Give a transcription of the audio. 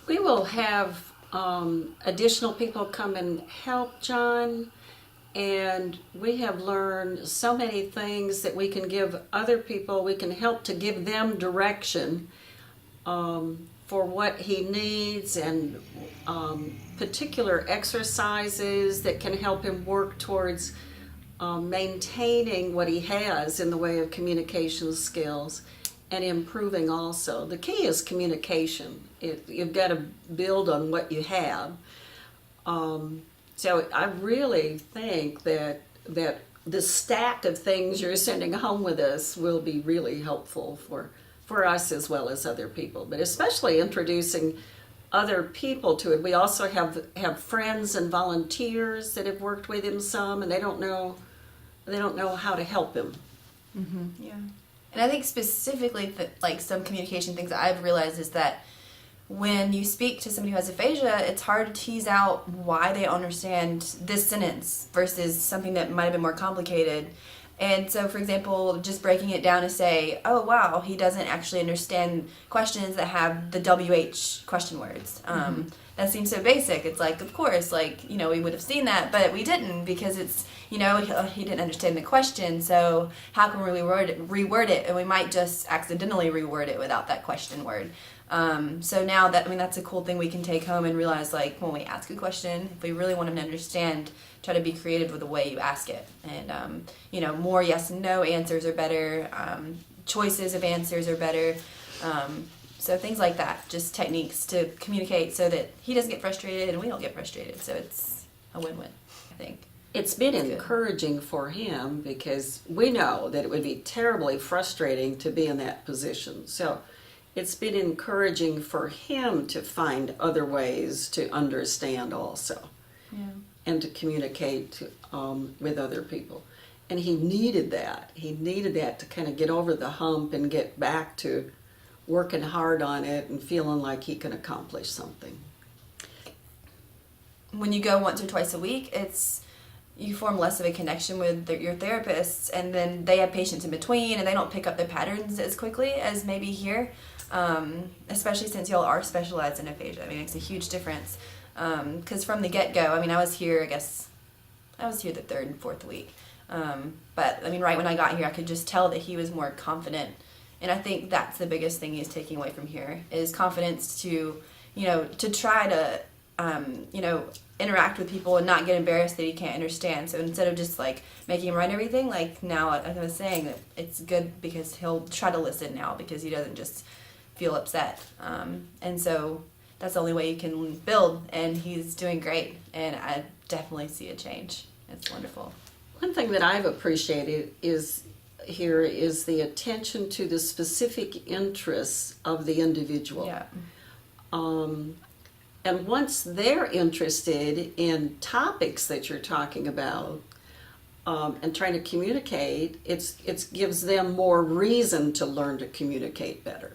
We will have additional people come and help John, and we have learned so many things that we can give other people. We can help to give them direction for what he needs, and particular exercises that can help him work towards maintaining what he has in the way of communication skills and improving also. The key is communication. You've got to build on what you have. So I really think that the stack of things you're sending home with us will be really helpful for us as well as other people, but especially introducing other people to it. We also have friends and volunteers that have worked with him some, and they don't know how to help him. Mm-hmm. Yeah. And I think specifically like some communication things that I've realized is that when you speak to somebody who has aphasia, it's hard to tease out why they don't understand this sentence versus something that might have been more complicated. And so, for example, just breaking it down to say, oh, wow, he doesn't actually understand questions that have the WH question words. That seems so basic. It's like, of course, like, we would have seen that, but we didn't because it's, he didn't understand the question. So how can we reword it? And we might just accidentally reword it without that question word. So now that's a cool thing we can take home and realize, like, when we ask a question, if we really want them to understand, try to be creative with the way you ask it. And, more yes and no answers are better. Choices of answers are better. So things like that, just techniques to communicate so that he doesn't get frustrated and we don't get frustrated. So it's a win-win, I think. It's been encouraging for him because we know that it would be terribly frustrating to be in that position. So it's been encouraging for him to find other ways to understand also. Yeah. And to communicate with other people. And he needed that. He needed that to kind of get over the hump and get back to working hard on it and feeling like he can accomplish something. When you go once or twice a week, you form less of a connection with your therapists, and then they have patients in between, and they don't pick up the patterns as quickly as maybe here, especially since y'all are specialized in aphasia. I mean, it's a huge difference. Because from the get-go, I was here the third and fourth week. But, right when I got here, I could just tell that he was more confident. And I think that's the biggest thing he's taking away from here, is confidence to try to, interact with people and not get embarrassed that he can't understand. So instead of just, like, making him write everything, like, now, like I was saying, that it's good because he'll try to listen now because he doesn't just feel upset. And so that's the only way you can build, and he's doing great, and I definitely see a change. It's wonderful. One thing that I've appreciated is the attention to the specific interests of the individual. Yeah. And once they're interested in topics that you're talking about and trying to communicate, it gives them more reason to learn to communicate better.